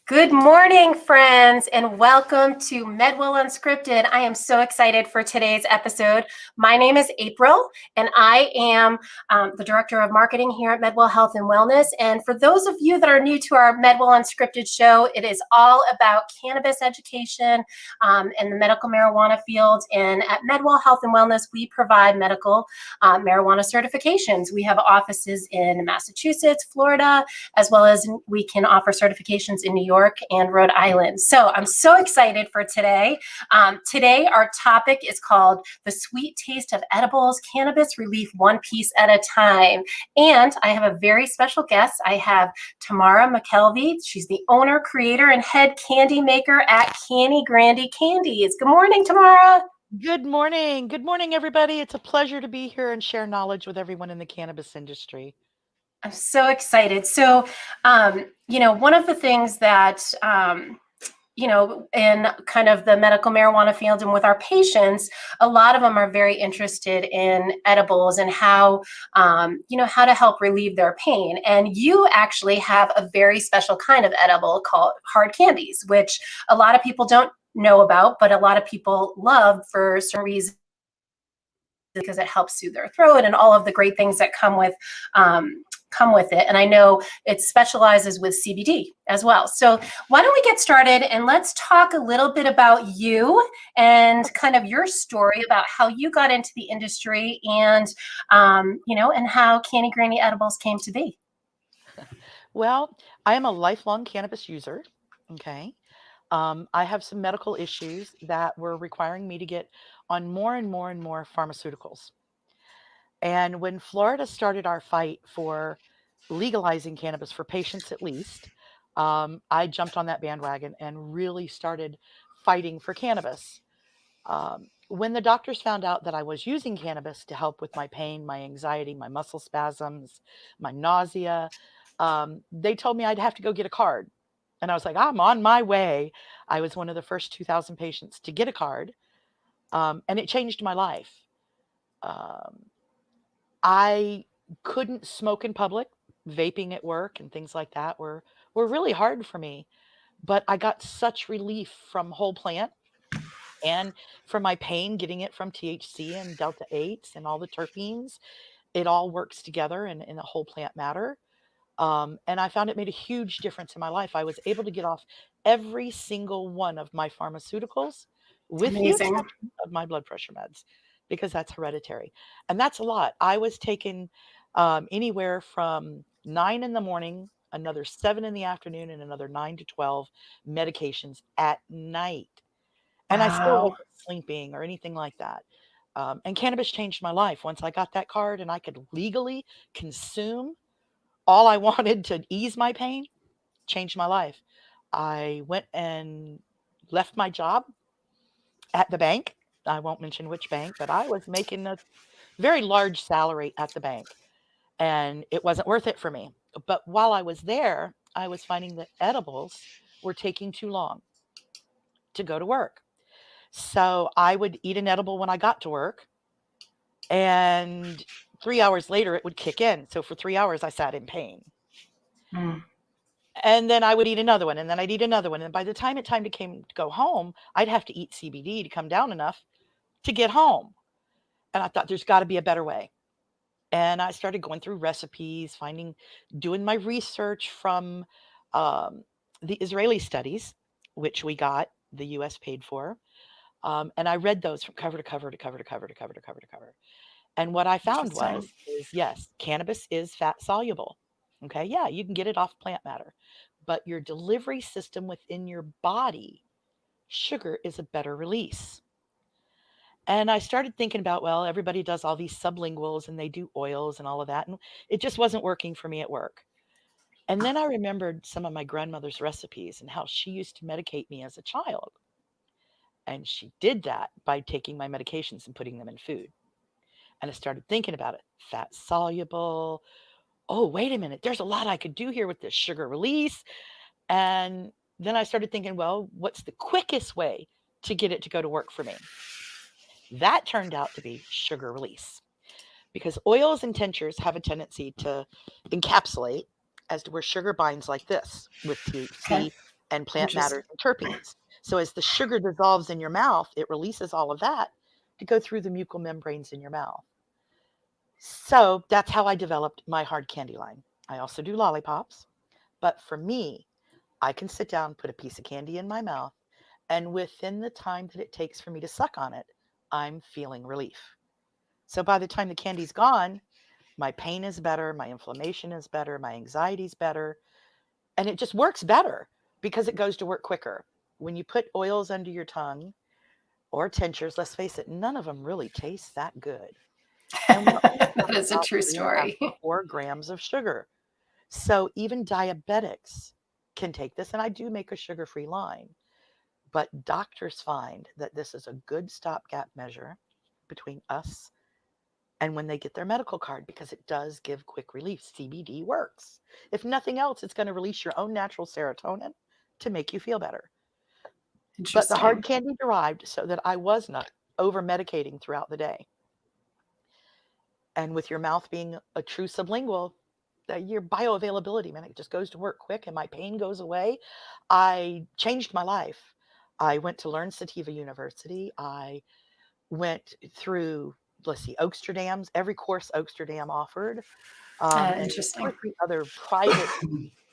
Good morning, friends, and welcome to MedWell Unscripted. I am so excited for today's episode. My name is April, and I am the Director of Marketing here at MedWell Health and Wellness. And for those of you that are new to our MedWell Unscripted show, it is all about cannabis education in the medical marijuana field. And at MedWell Health and Wellness, we provide medical marijuana certifications. We have offices in Massachusetts, Florida, as well as we can offer certifications in New York and Rhode Island. So I'm so excited for today. Today, our topic is called The Sweet Taste of Edibles, Cannabis Relief One Piece at a Time. And I have a very special guest. I have Tamara McKelvey. She's the owner, creator, and head candy maker at Canny Granny Candies. Good morning, Tamara. Good morning. Good morning, everybody. It's a pleasure to be here and share knowledge with everyone in the cannabis industry. I'm so excited. So, one of the things that, in kind of the medical marijuana field and with our patients, a lot of them are very interested in edibles and how to help relieve their pain. And you actually have a very special kind of edible called hard candies, which a lot of people don't know about, but a lot of people love for some reason because it helps soothe their throat and all of the great things that come with it. And I know it specializes with CBD as well. So why don't we get started and let's talk a little bit about you and kind of your story about how you got into the industry and, and how Canny Granny Edibles came to be. Well, I am a lifelong cannabis user. Okay. I have some medical issues that were requiring me to get on more and more and more pharmaceuticals. And when Florida started our fight for legalizing cannabis for patients at least, I jumped on that bandwagon and really started fighting for cannabis. When the doctors found out that I was using cannabis to help with my pain, my anxiety, my muscle spasms, my nausea, they told me I'd have to go get a card. And I was like, I'm on my way. I was one of the first 2,000 patients to get a card, and it changed my life. Um, I couldn't smoke in public. Vaping at work and things like that were really hard for me. But I got such relief from whole plant and from my pain, getting it from THC and Delta 8s and all the terpenes. It all works together in a whole plant matter. And I found it made a huge difference in my life. I was able to get off every single one of my pharmaceuticals with the Amazing. exception of my blood pressure meds because that's hereditary. And that's a lot. I was taking anywhere from 9 in the morning, another 7 in the afternoon, and another 9 to 12 medications at night. And I still Wow. wasn't sleeping or anything like that. And cannabis changed my life. Once I got that card and I could legally consume all I wanted to ease my pain, changed my life. I went and left my job at the bank. I won't mention which bank, but I was making a very large salary at the bank and it wasn't worth it for me. But while I was there, I was finding that edibles were taking too long to go to work. So I would eat an edible when I got to work, and 3 hours later, it would kick in. So for 3 hours, I sat in pain. Mm. And then I would eat another one, and then I'd eat another one. And by the time it time to came to go home, I'd have to eat CBD to come down enough to get home. And I thought there's got to be a better way. And I started going through recipes, doing my research from um, the Israeli studies, which the US paid for. And I read those from cover to cover to cover to cover to cover to cover to cover. And what I found Interesting. is yes, cannabis is fat soluble. Okay, yeah, you can get it off plant matter, but your delivery system within your body, sugar is a better release. And I started thinking about, well, everybody does all these sublinguals and they do oils and all of that. And it just wasn't working for me at work. And then I remembered some of my grandmother's recipes and how she used to medicate me as a child. And she did that by taking my medications and putting them in food. And I started thinking about it. Fat soluble. Oh, wait a minute. There's a lot I could do here with this sugar release. And then I started thinking, well, what's the quickest way to get it to go to work for me? That turned out to be sugar release, because oils and tinctures have a tendency to encapsulate as to where sugar binds like this with Okay. THC and plant Interesting. matters and terpenes. So as the sugar dissolves in your mouth, it releases all of that to go through the mucous membranes in your mouth. So that's how I developed my hard candy line. I also do lollipops, but for me, I can sit down, put a piece of candy in my mouth, and within the time that it takes for me to suck on it, I'm feeling relief. So by the time the candy's gone, my pain is better, my inflammation is better, my anxiety is better, and it just works better because it goes to work quicker. When you put oils under your tongue or tinctures, let's face it, none of them really taste that good. And we're only That talking is a about true 3.5 story. to 4 grams of sugar. So even diabetics can take this, and I do make a sugar-free line. But doctors find that this is a good stopgap measure between us and when they get their medical card because it does give quick relief. CBD works. If nothing else, it's going to release your own natural serotonin to make you feel better. But the hard Interesting. candy derived so that I was not over medicating throughout the day. And with your mouth being a true sublingual, your bioavailability, man, it just goes to work quick and my pain goes away. I changed my life. I went to learn Sativa University. I went through, let's see, Oaksterdam's, every course Oaksterdam offered, and 2 or Interesting. 3 other private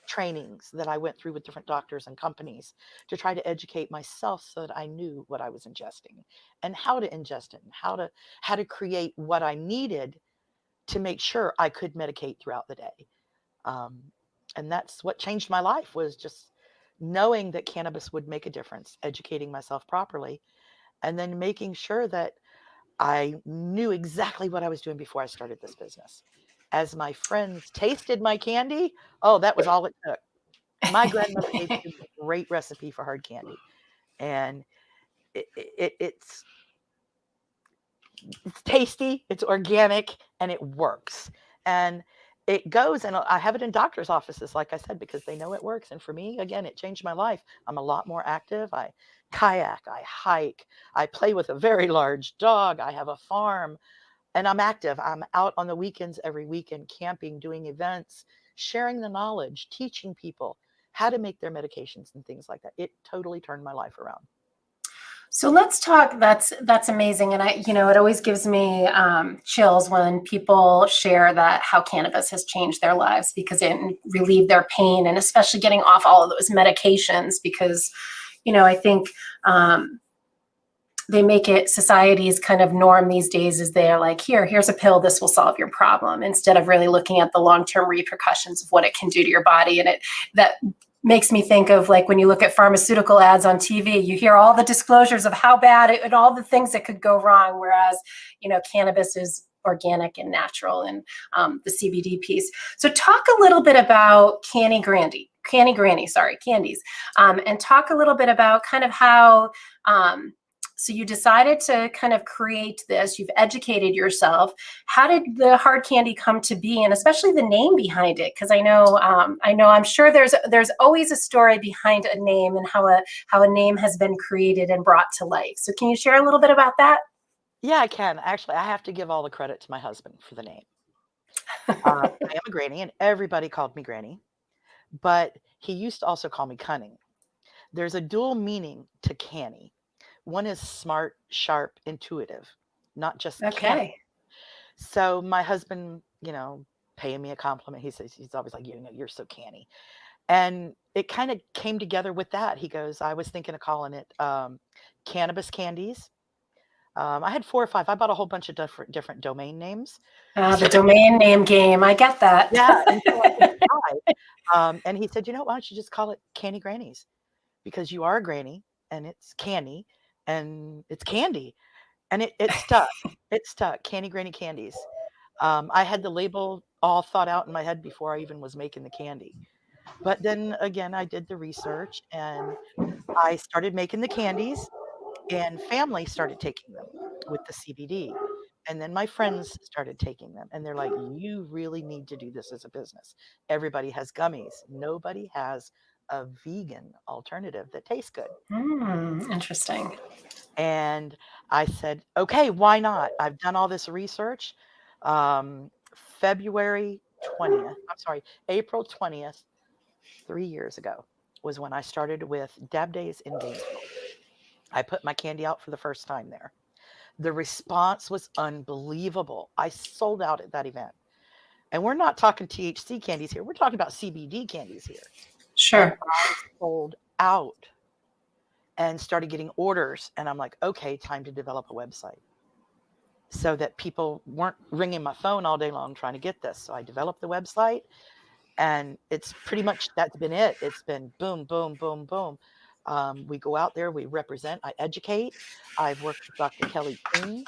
trainings that I went through with different doctors and companies to try to educate myself so that I knew what I was ingesting and how to ingest it and how to create what I needed to make sure I could medicate throughout the day. Um, and that's what changed my life was just knowing that cannabis would make a difference, educating myself properly, and then making sure that I knew exactly what I was doing before I started this business. As my friends tasted my candy, oh, that was all it took. My grandmother gave me a great recipe for hard candy, and it's tasty, it's organic, and it works. And it goes, and I have it in doctor's offices, like I said, because they know it works. And for me, again, it changed my life. I'm a lot more active. I kayak, I hike, I play with a very large dog, I have a farm, and I'm active. I'm out on the weekends every weekend, camping, doing events, sharing the knowledge, teaching people how to make their medications and things like that. It totally turned my life around. So let's talk. That's amazing, and it always gives me chills when people share that how cannabis has changed their lives because it relieved their pain, and especially getting off all of those medications. Because, I think they make it society's kind of norm these days is they're like, here's a pill, this will solve your problem, instead of really looking at the long-term repercussions of what it can do to your body. And that makes me think of like when you look at pharmaceutical ads on TV, you hear all the disclosures of how bad and all the things that could go wrong. Whereas, cannabis is organic and natural, and the CBD piece. So talk a little bit about Canny Granny, sorry, candies, and talk a little bit about kind of how, so you decided to kind of create this, you've educated yourself. How did the hard candy come to be, and especially the name behind it? Because I'm sure there's always a story behind a name and how a name has been created and brought to life. So can you share a little bit about that? Yeah, I can. Actually, I have to give all the credit to my husband for the name. I am a granny, and everybody called me Granny, but he used to also call me Cunning. There's a dual meaning to canny. One is smart, sharp, intuitive, not just canny. Okay. So my husband, paying me a compliment, he says he's always like, you're so canny. And it kind of came together with that. He goes, I was thinking of calling it cannabis candies. I had 4 or 5. I bought a whole bunch of different domain names. The So domain name game. I get that. yeah, until I could decide. And he said, why don't you just call it Canny Grannies? Because you are a granny and it's canny and it's candy. And it stuck. It stuck. Canny Granny Candies. I had the label all thought out in my head before I even was making the candy. But then again, I did the research and I started making the candies, and family started taking them with the CBD. And then my friends started taking them, and they're like, you really need to do this as a business. Everybody has gummies. Nobody has a vegan alternative that tastes good. Interesting. And I said, okay, why not? I've done all this research. Um, February 20th, I'm sorry, April 20th, 3 years ago was when I started with Dab Days in Gainesville. I put my candy out for the first time there. The response was unbelievable. I sold out at that event. And we're not talking THC candies here. We're talking about CBD candies here. And Sure. I sold out and started getting orders. And I'm like, okay, time to develop a website so that people weren't ringing my phone all day long trying to get this. So I developed the website, and it's pretty much that's been it. It's been boom, boom, boom, boom. We go out there, we represent, I educate. I've worked with Dr. Kelly King,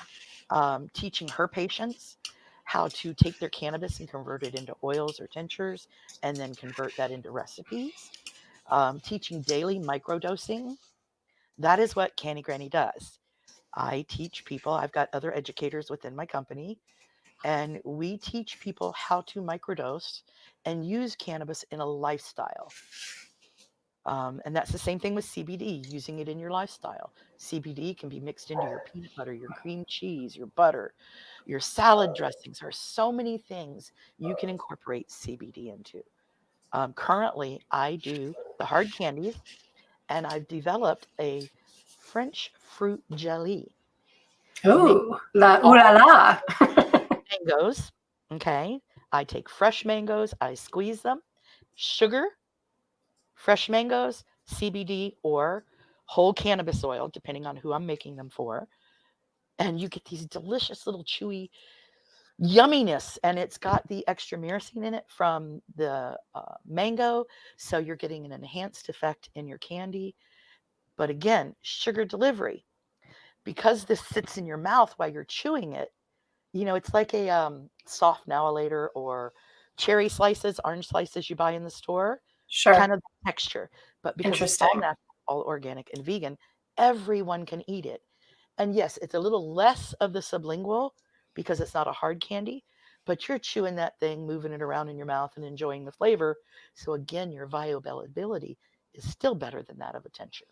teaching her patients how to take their cannabis and convert it into oils or tinctures, and then convert that into recipes. Teaching daily microdosing. That is what Canny Granny does. I teach people, I've got other educators within my company, and we teach people how to microdose and use cannabis in a lifestyle. And that's the same thing with CBD, using it in your lifestyle. CBD can be mixed into your peanut butter, your cream cheese, your butter, your salad dressings. There are so many things you can incorporate CBD into. Currently, I do the hard candies, and I've developed a French fruit jelly made Ooh, la ooh la all la. mangoes. Okay. I take fresh mangoes, I squeeze them, sugar, fresh mangoes, CBD, or whole cannabis oil, depending on who I'm making them for. And you get these delicious little chewy yumminess. And it's got the extra myrcene in it from the mango. So you're getting an enhanced effect in your candy. But again, sugar delivery. Because this sits in your mouth while you're chewing it, it's like a soft nowalator or cherry slices, orange slices you buy in the store, kind Sure. of texture. But because it's all Interesting. natural, all organic, and vegan, everyone can eat it. And yes, it's a little less of the sublingual because it's not a hard candy, but you're chewing that thing, moving it around in your mouth and enjoying the flavor. So again, your viability is still better than that of a tincture.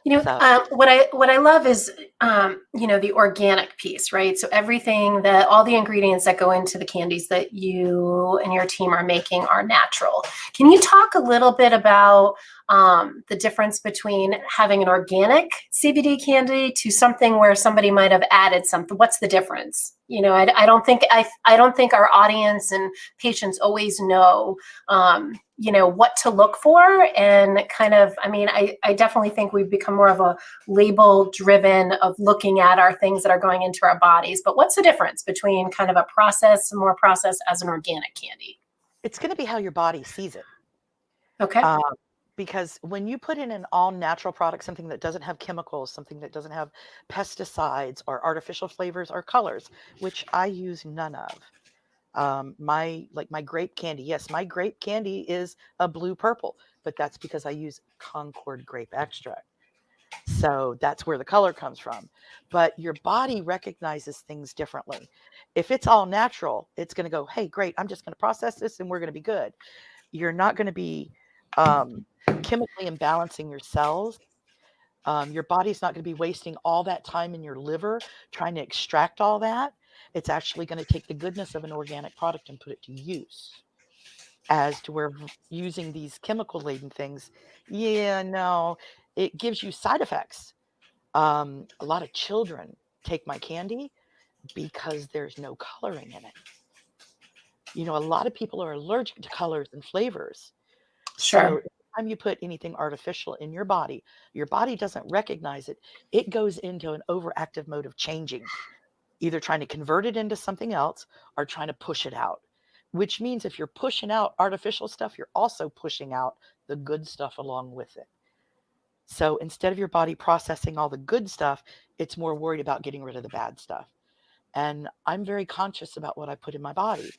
So What I love is the organic piece, right? So everything that all the ingredients that go into the candies that you and your team are making are natural. Can you talk a little bit about the difference between having an organic CBD candy to something where somebody might have added something? What's the difference? I don't think I don't think our audience and patients always know what to look for, and kind of, I definitely think we've become more of a label driven of looking at our things that are going into our bodies. But what's the difference between kind of a process and more process as an organic candy? it's going to be how your body sees it. Okay. Because when you put in an all natural product, something that doesn't have chemicals, something that doesn't have pesticides or artificial flavors or colors, which I use none of. My grape candy, yes, my grape candy is a blue purple, but that's because I use Concord grape extract. So that's where the color comes from. But your body recognizes things differently. If it's all natural, it's going to go, hey, great, I'm just going to process this and we're going to be good. You're not going to be chemically imbalancing your cells. Your body's not going to be wasting all that time in your liver trying to extract all that. It's actually going to take the goodness of an organic product and put it to use. As to where using these chemical laden things, yeah, no, it gives you side effects. A lot of children take my candy because there's no coloring in it. A lot of people are allergic to colors and flavors. So Sure. anytime you put anything artificial in your body doesn't recognize it. It goes into an overactive mode of changing, either trying to convert it into something else or trying to push it out. Which means if you're pushing out artificial stuff, you're also pushing out the good stuff along with it. So instead of your body processing all the good stuff, it's more worried about getting rid of the bad stuff. And I'm very conscious about what I put in my body.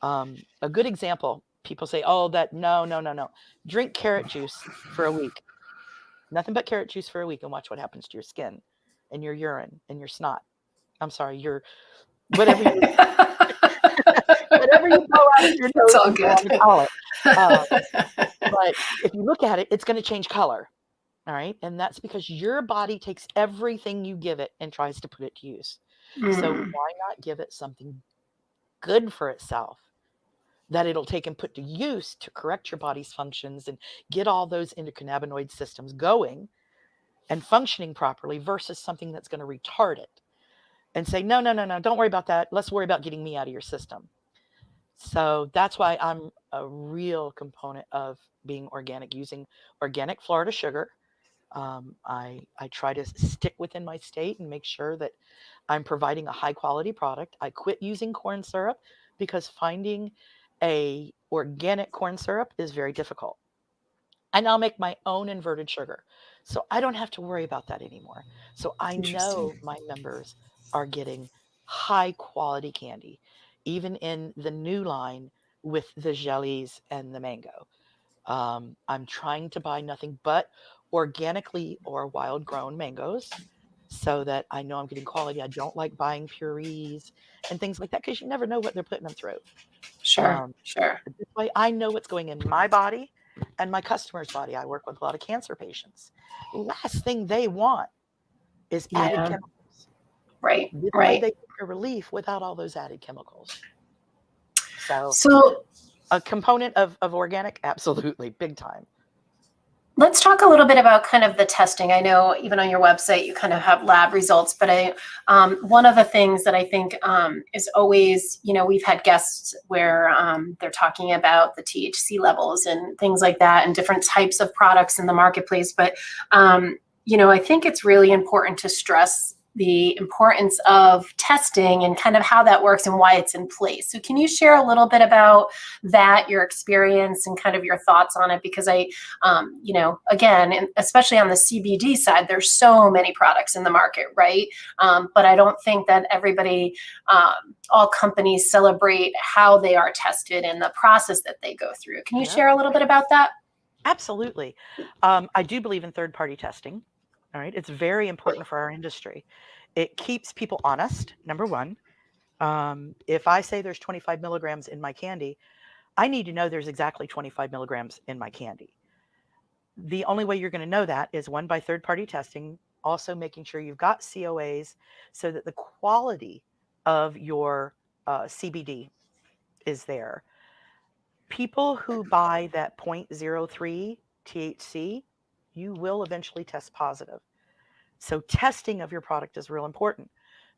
A good example, people say, oh, no. Drink carrot juice for a week. Nothing but carrot juice for a week and watch what happens to your skin and your urine and your snot. I'm sorry, your whatever you whatever you blow out of your It's nose, all you good. want to call it. But if you look at it, it's going to change color. All right. And that's because your body takes everything you give it and tries to put it to use. So why not give it something good for itself? that it'll take and put to use to correct your body's functions and get all those endocannabinoid systems going and functioning properly versus something that's going to retard it and say, no, no, no, no, don't worry about that. Let's worry about getting me out of your system. So that's why I'm a real component of being organic, using organic Florida sugar. I try to stick within my state and make sure that I'm providing a high quality product. I quit using corn syrup because finding a organic corn syrup is very difficult. And I'll make my own inverted sugar. So I don't have to worry about that anymore. So I Interesting. know my members are getting high quality candy, even in the new line with the jellies and the mango. I'm trying to buy nothing but organically or wild grown mangoes so that I know I'm getting quality. I don't like buying purees and things like that because you never know what they're putting them through. Sure. Um, Sure. this way, I know what's going in my body and my customer's body. I work with a lot of cancer patients. Last thing they want is added Yeah. chemicals. Right. This way, Right. they get their relief without all those added chemicals. So, So a component of organic, absolutely, big time. let's talk a little bit about kind of the testing. I know even on your website you kind of have lab results, but one of the things that I think is always, we've had guests where they're talking about the THC levels and things like that, and different types of products in the marketplace. But I think it's really important to stress the importance of testing and kind of how that works and why it's in place. So can you share a little bit about that, your experience, and kind of your thoughts on it? Because again, and especially on the CBD side, there's so many products in the market, right? But I don't think that everybody, all companies celebrate how they are tested and the process that they go through. Can you Yeah, share a little bit about that? absolutely. I do believe in third party testing. All right. It's very important for our industry. It keeps people honest, number one. If I say there's 25 milligrams in my candy, I need to know there's exactly 25 milligrams in my candy. The only way you're going to know that is one, by third party testing, also making sure you've got COAs so that the quality of your CBD is there. People who buy that zero point zero 0.03 THC, you will eventually test positive. So testing of your product is real important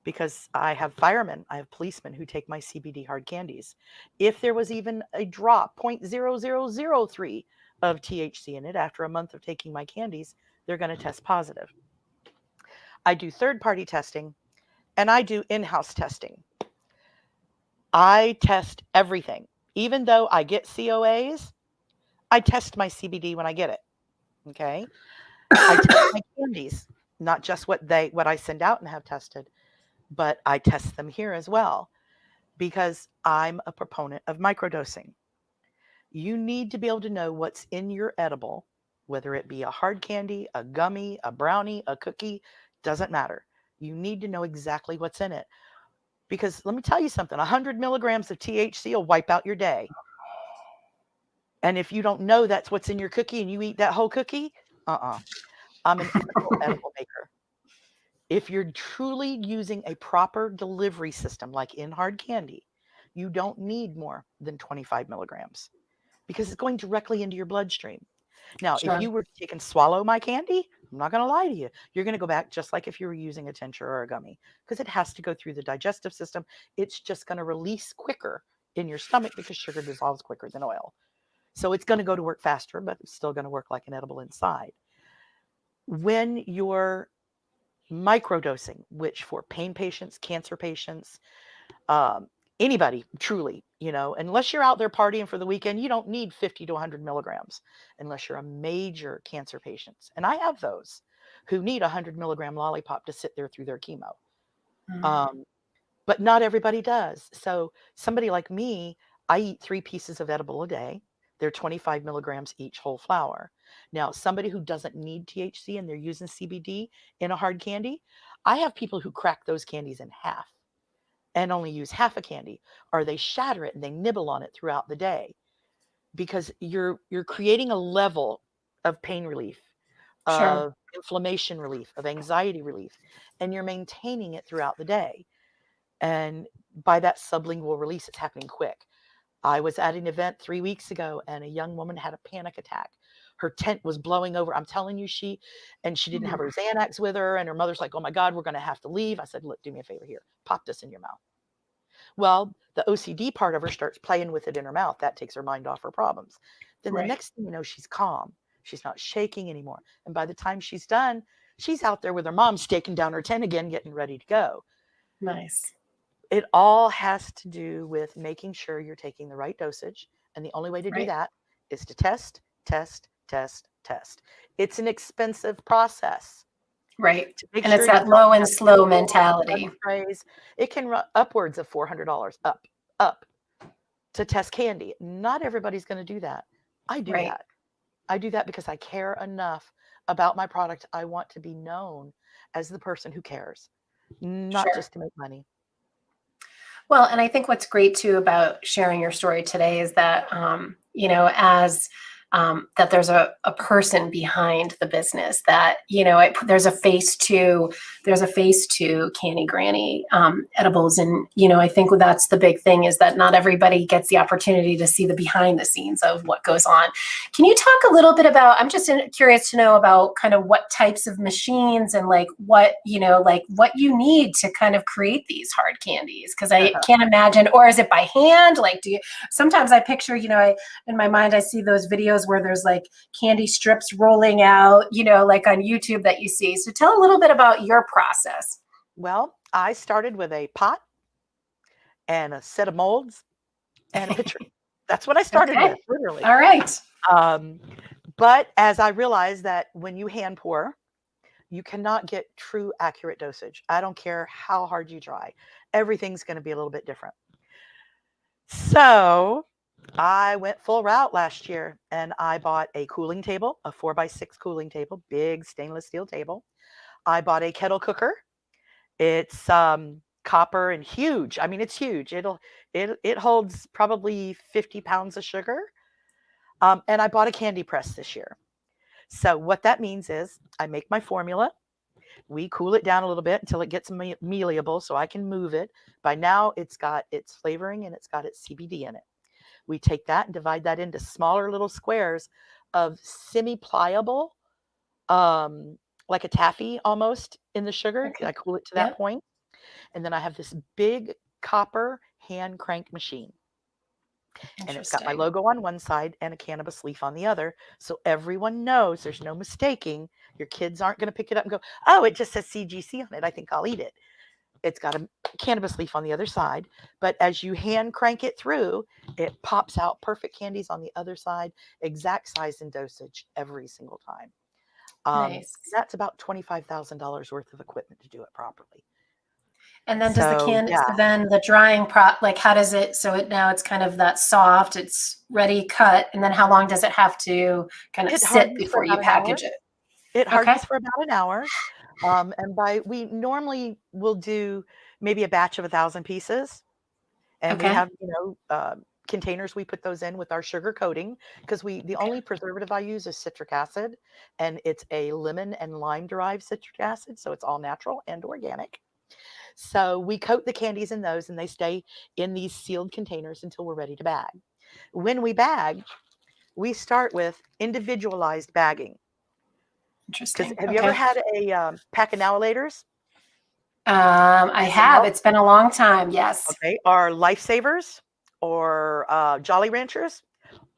because I have firemen, I have policemen who take my CBD hard candies. If there was even a drop, 0.0003 of THC in it after a month of taking my candies, they're going to test positive. I do third party testing and I do in house testing. I test everything. Even though I get COAs, I test my CBD when I get it. Okay. I test my candies, not just what I send out and have tested, but I test them here as well because I'm a proponent of microdosing. You need to be able to know what's in your edible, whether it be a hard candy, a gummy, a brownie, a cookie, doesn't matter. You need to know exactly what's in it. Because let me tell you something, 100 milligrams of THC will wipe out your day. And if you don't know that's what's in your cookie and you eat that whole cookie, I'm an ethical edible maker. If you're truly using a proper delivery system, like in hard candy, you don't need more than 25 milligrams because it's going directly into your bloodstream. Now, if Sure. you were to take and swallow my candy, I'm not going to lie to you. You're going to go back just like if you were using a tincture or a gummy because it has to go through the digestive system. It's just going to release quicker in your stomach because sugar dissolves quicker than oil. So it's going to go to work faster, but it's still going to work like an edible inside. When you're microdosing, which for pain patients, cancer patients, um, anybody truly, unless you're out there partying for the weekend, you don't need 50 to 100 milligrams unless you're a major cancer patient. And I have those who need a 100 milligram lollipop to sit there through their chemo. Mm. Um, but not everybody does. So somebody like me, I eat 3 pieces of edible a day. They're 25 milligrams each whole flower. Now, somebody who doesn't need THC and they're using CBD in a hard candy, I have people who crack those candies in half and only use half a candy, or they shatter it and they nibble on it throughout the day because you're creating a level of pain relief, Sure. of inflammation relief, of anxiety relief, and you're maintaining it throughout the day. And by that sublingual release, it's happening quick. I was at an event 3 weeks ago and a young woman had a panic attack. Her tent was blowing over. I'm telling you, she didn't have her Xanax with her. And her mother's like, oh my God, we're going to have to leave. I said, look, do me a favor here. Pop this in your mouth. Well, the OCD part of her starts playing with it in her mouth. That takes her mind off her problems. Then the Right. next thing you know, she's calm. She's not shaking anymore. And by the time she's done, she's out there with her mom staking down her tent again, getting ready to go. Nice. It all has to do with making sure you're taking the right dosage. And the only way to do Right. that is to test, test, test, test. It's an expensive process Right. to make And it's sure you that don't low and have slow chemicals, mentality. bug sprays. It can run upwards of $400 up to test candy. Not everybody's going to do that. I do Right. that. I do that because I care enough about my product. I want to be known as the person who cares, not Sure. just to make money. Well, and I think what's great too about sharing your story today is that, as that there's a person behind the business that, there's a face to Canny Granny Edibles. And, I think that's the big thing is that not everybody gets the opportunity to see the behind the scenes of what goes on. Can you talk a little bit about, I'm just curious to know about kind of what types of machines and like what you need to kind of create these hard candies? Because I can't imagine, or is it by hand? Like, sometimes I picture, in my mind, I see those videos where there's like candy strips rolling out, like on YouTube that you see. So tell a little bit about your process. Well, I started with a pot and a set of molds and a pitcher. That's what I started Okay. with, literally. All right. But as I realized that when you hand pour, you cannot get true accurate dosage. I don't care how hard you try. Everything's going to be a little bit different. So I went full route last year and I bought a cooling table, a 4x6 cooling table, big stainless steel table. I bought a kettle cooker. It's copper and huge. I mean, it's huge. It holds probably 50 pounds of sugar. And I bought a candy press this year. So what that means is I make my formula. We cool it down a little bit until it gets malleable so I can move it. By now, it's got its flavoring and it's got its CBD in it. We take that and divide that into smaller little squares of semi-pliable, like a taffy almost in the sugar. Okay. I cool it to Yeah. that point. And then I have this big copper hand crank machine. And it's got my logo on one side and a cannabis leaf on the other. So everyone knows there's no mistaking. Your kids aren't going to pick it up and go, oh, it just says CGC on it. I think I'll eat it. It's got a cannabis leaf on the other side. But as you hand crank it through, it pops out perfect candies on the other side, exact size and dosage every single time. Nice. That's about $25,000 worth of equipment to do it properly. And then does the can, yeah. so then the drying like how does it, so now it's kind of that soft, it's ready cut. And then how long does it have to kind of sit before you package it? It hardens for about an hour. And we normally will do maybe a batch of 1,000 pieces. And we have, containers we put those in with our sugar coating because the only preservative I use is citric acid, and it's a lemon and lime derived citric acid. So it's all natural and organic. So we coat the candies in those and they stay in these sealed containers until we're ready to bag. When we bag, we start with individualized bagging. Interesting. Have you ever had a pack of Now-A-Laters? I have. It's been a long time. Yes. Okay. Our Lifesavers or Jolly Ranchers,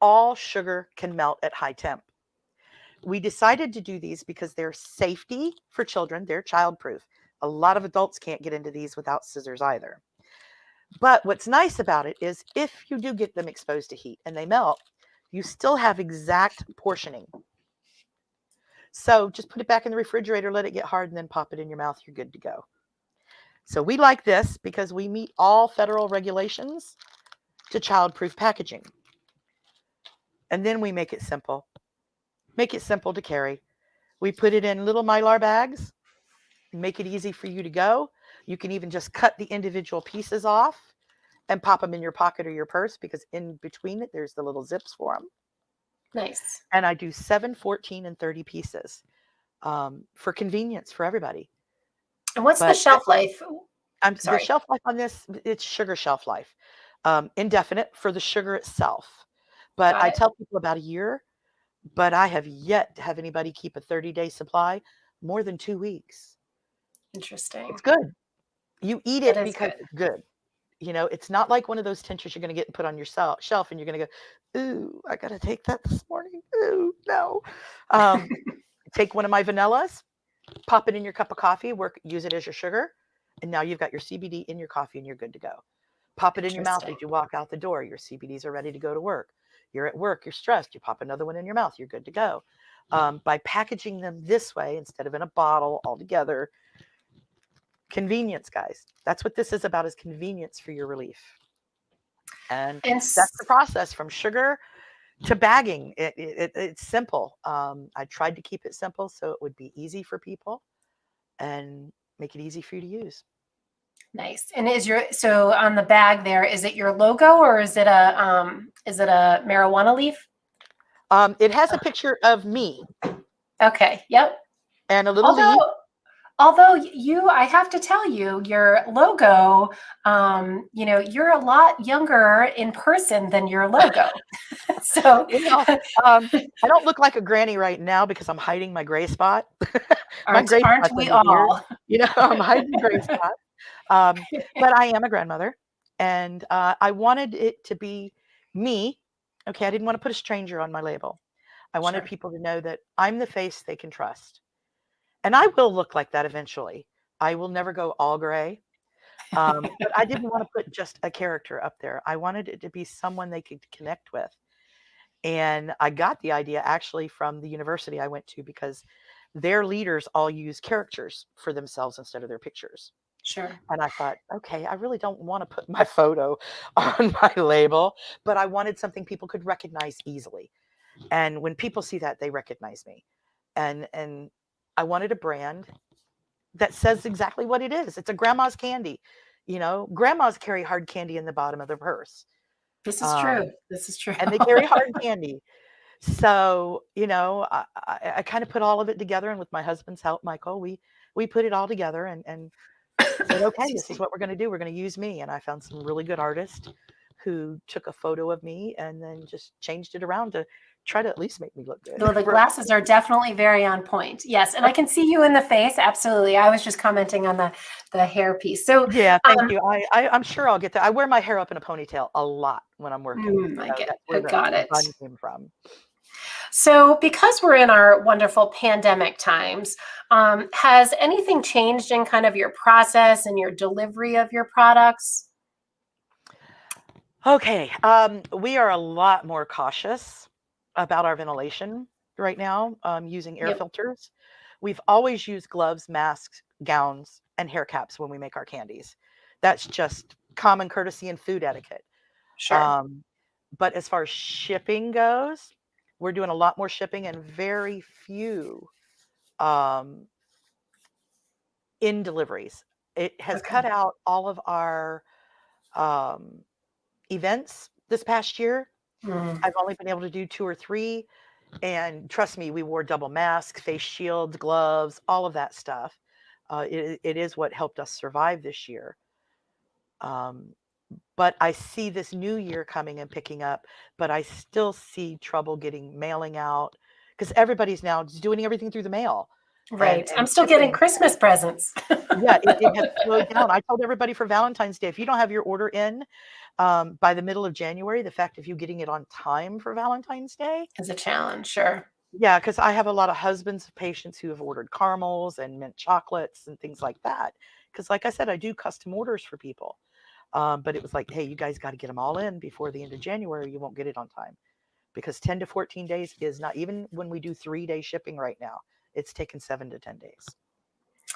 all sugar can melt at high temp. We decided to do these because they're safety for children. They're childproof. A lot of adults can't get into these without scissors either. But what's nice about it is if you do get them exposed to heat and they melt, you still have exact portioning. So just put it back in the refrigerator, let it get hard, and then pop it in your mouth. You're good to go. So we like this because we meet all federal regulations to childproof packaging. And then we make it simple. Make it simple to carry. We put it in little Mylar bags, make it easy for you to go. You can even just cut the individual pieces off and pop them in your pocket or your purse because in between it, there's the little zips for them. Nice. And I do 7, 14, and 30 pieces for convenience for everybody. And what's the shelf life? The shelf life on this, it's sugar shelf life. indefinite for the sugar itself. But Got I it. tell people about a year, but I have yet to have anybody keep a 30-day supply more than 2 weeks. Interesting. It's good. You eat That it is because good. it's good. It's not like one of those tinctures you're going to get and put on your shelf and you're going to go, ooh, I got to take that this morning. Ooh, no. Um, take one of my vanillas, pop it in your cup of coffee, use it as your sugar, and now you've got your CBD in your coffee and you're good to go. Pop it in your mouth as Interesting. you walk out the door. Your CBDs are ready to go to work. You're at work, you're stressed, you pop another one in your mouth, you're good to go. By packaging them this way instead of in a bottle altogether, convenience, guys. That's what this is about, is convenience for your relief. And And that's the process from sugar to bagging. It's simple. I tried to keep it simple so it would be easy for people and make it easy for you to use. nice. And so on the bag there, is it your logo or is it a marijuana leaf? It has a picture of me Okay. Yep. and a little leaf. Although I have to tell you, your logo, you're a lot younger in person than your logo. So, Well, I don't look like a granny right now because I'm hiding my gray spot. My gray aren't spot's we under the ears. all? I'm hiding the gray spot. But I am a grandmother, and I wanted it to be me. Okay, I didn't want to put a stranger on my label. I wanted Sure. people to know that I'm the face they can trust. And I will look like that eventually. I will never go all gray. But I didn't want to put just a character up there. I wanted it to be someone they could connect with. And I got the idea actually from the university I went to because their leaders all use characters for themselves instead of their pictures. Sure. And I thought, okay, I really don't want to put my photo on my label, but I wanted something people could recognize easily. And when people see that, they recognize me. And I wanted a brand that says exactly what it is. It's a grandma's candy. Grandmas carry hard candy in the bottom of their purse. This is true. Um, This is true. and they carry hard candy. So, I kind of put all of it together, and with my husband's help, Michael, we put it all together and said, okay, Excuse this is me. what we're going to do. We're going to use me. And I found some really good artists who took a photo of me and then just changed it around to try to at least make me look good. Though the glasses are definitely very on point. Yes, and I can see you in the face. Absolutely. I was just commenting on the hair piece. So, Yeah, thank you. I'm sure I'll get that. I wear my hair up in a ponytail a lot when I'm working. That's I where the got it. bun came from. So, because we're in our wonderful pandemic times, has anything changed in kind of your process and your delivery of your products? Okay, we are a lot more cautious about our ventilation right now, using air Yep. filters. We've always used gloves, masks, gowns, and hair caps when we make our candies. That's just common courtesy and food etiquette. Sure. Um, but as far as shipping goes, we're doing a lot more shipping and very few um, in deliveries. It has cut Okay. out all of our um, events this past year. Mm, I've only been able to do 2 or 3, and trust me, we wore double masks, face shields, gloves, all of that stuff. It is what helped us survive this year. Um, but I see this new year coming and picking up, but I still see trouble getting mailing out because everybody's now just doing everything through the mail and right. I'm still getting shipping. Christmas presents. Yeah, it has slowed down. I told everybody for Valentine's Day, if you don't have your order in by the middle of January, the fact of you getting it on time for Valentine's Day. Is a challenge. Sure. Yeah, because I have a lot of husbands of patients who have ordered caramels and mint chocolates and things like that. Because, like I said, I do custom orders for people. But it was like, hey, you guys got to get them all in before the end of January. You won't get it on time because 10 to 14 days is not, even when we do 3-day shipping right now, it's taken 7 to 10 days.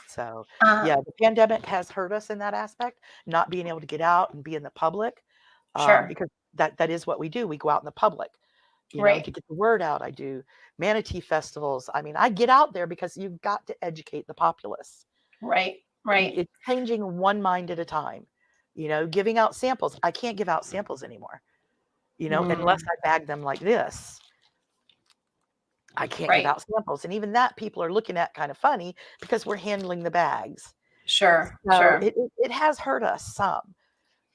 So, Uh, yeah, the pandemic has hurt us in that aspect, not being able to get out and be in the public, sure. because that is what we do. We go out in the public, Right. to get the word out. I do manatee festivals. I mean, I get out there because you've got to educate the populace. Right. Right. It's changing one mind at a time, giving out samples. I can't give out samples anymore, unless Mm, I bag them like this. I can't give right. out samples. And even that people are looking at kind of funny because we're handling the bags. Sure. So Sure. it has hurt us some.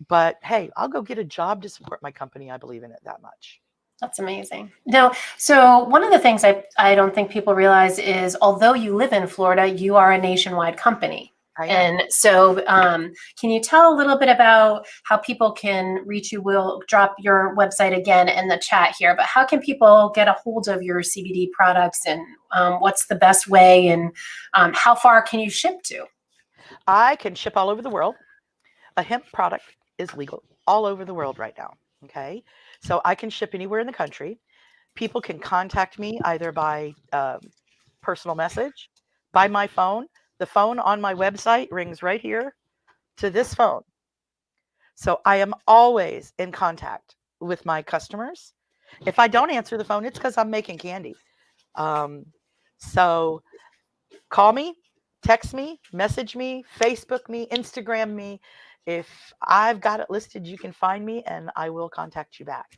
But hey, I'll go get a job to support my company. I believe in it that much. That's amazing. No, so one of the things I don't think people realize is although you live in Florida, you are a nationwide company. I am. And so can you tell a little bit about how people can reach you? We'll drop your website again in the chat here, but how can people get a hold of your CBD products, and what's the best way, and how far can you ship to? I can ship all over the world. A hemp product is legal all over the world right now. Okay. So I can ship anywhere in the country. People can contact me either by personal message, by my phone. The phone on my website rings right here to this phone. So I am always in contact with my customers. If I don't answer the phone, it's because I'm making candy. So call me, text me, message me, Facebook me, Instagram me. If I've got it listed, you can find me and I will contact you back.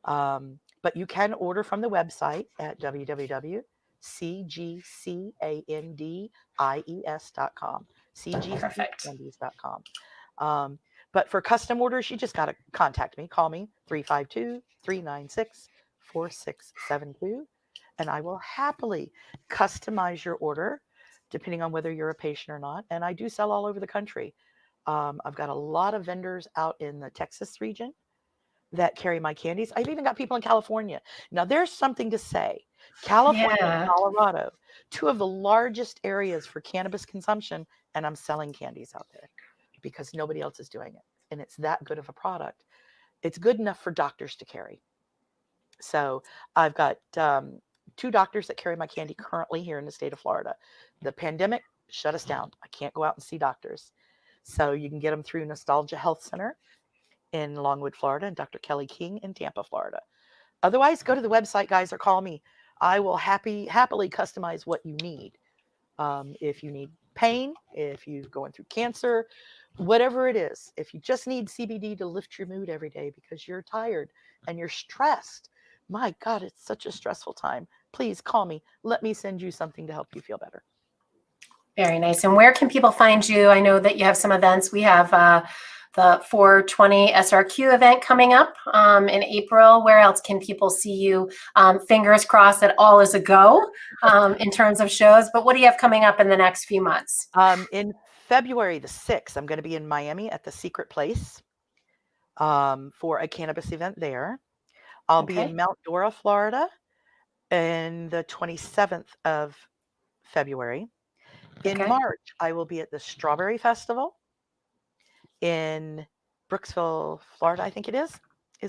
But you can order from the website at www.cgcandies.com. Perfect. cgcandies.com. But for custom orders, you just got to contact me. Call me 352-396-4672, and I will happily customize your order depending on whether you're a patient or not. And I do sell all over the country. I've got a lot of vendors out in the Texas region that carry my candies. I've even got people in California. Now, there's something to say. California and Yeah. Colorado, two of the largest areas for cannabis consumption, and I'm selling candies out there because nobody else is doing it. And it's that good of a product. It's good enough for doctors to carry. So I've got 2 doctors that carry my candy currently here in the state of Florida. The pandemic shut us down. I can't go out and see doctors. So you can get them through Nostalgia Health Center in Longwood, Florida, and Dr. Kelly King in Tampa, Florida. Otherwise, go to the website, guys, or call me. I will happily customize what you need. If you need pain, if you're going through cancer, whatever it is, if you just need CBD to lift your mood every day because you're tired and you're stressed, my God, it's such a stressful time. Please call me. Let me send you something to help you feel better. Very nice. And where can people find you? I know that you have some events. We have the 420 SRQ event coming up in April. Where else can people see you? Fingers crossed that all is a go in terms of shows. But what do you have coming up in the next few months? In February the 6th, I'm going to be in Miami at the Secret Place for a cannabis event there. I'll be in Mount Dora, Florida, in the 27th of February. In March, I will be at the Strawberry Festival in Brooksville, Florida, I think it is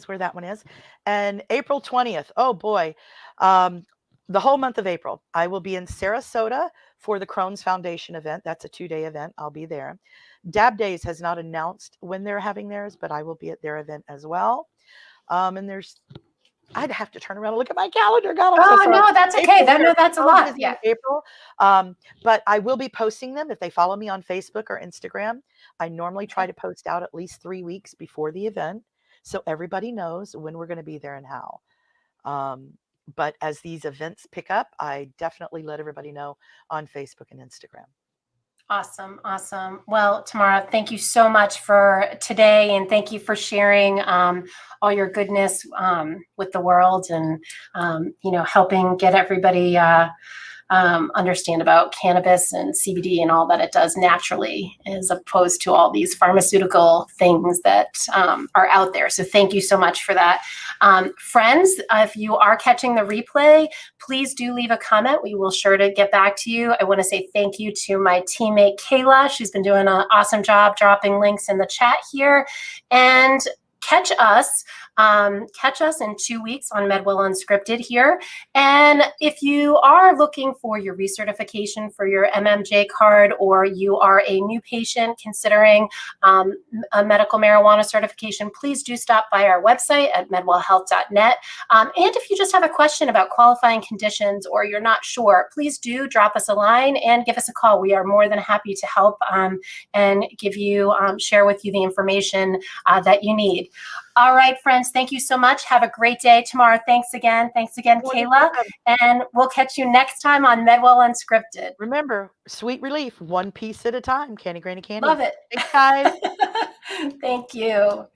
where that one is. And April 20th, oh boy, the whole month of April, I will be in Sarasota for the Crohn's Foundation event. That's a 2-day event. I'll be there. Dab Days has not announced when they're having theirs, but I will be at their event as well. And I'd have to turn around and look at my calendar. God, I'm so sorry. No, that's okay. That's a lot. Yeah. April. But I will be posting them if they follow me on Facebook or Instagram. I normally try to post out at least 3 weeks before the event, so everybody knows when we're going to be there and how. But as these events pick up, I definitely let everybody know on Facebook and Instagram. Awesome. Awesome. Well, Tamara, thank you so much for today. And thank you for sharing all your goodness with the world and, helping get everybody understand about cannabis and CBD and all that it does naturally, as opposed to all these pharmaceutical things that are out there. So thank you so much for that. Friends, if you are catching the replay, please do leave a comment. We will sure to get back to you. I want to say thank you to my teammate, Kayla. She's been doing an awesome job dropping links in the chat here. And catch us in 2 weeks on MedWell Unscripted here. And if you are looking for your recertification for your MMJ card, or you are a new patient considering a medical marijuana certification, please do stop by our website at medwellhealth.net. And if you just have a question about qualifying conditions or you're not sure, please do drop us a line and give us a call. We are more than happy to help and give you, share with you the information that you need. All right, friends, thank you so much. Have a great day tomorrow. Thanks again, Kayla. And we'll catch you next time on MedWell Unscripted. Remember, sweet relief, one piece at a time. Canny Granny Candy. Love it. Thanks, guys. Thank you.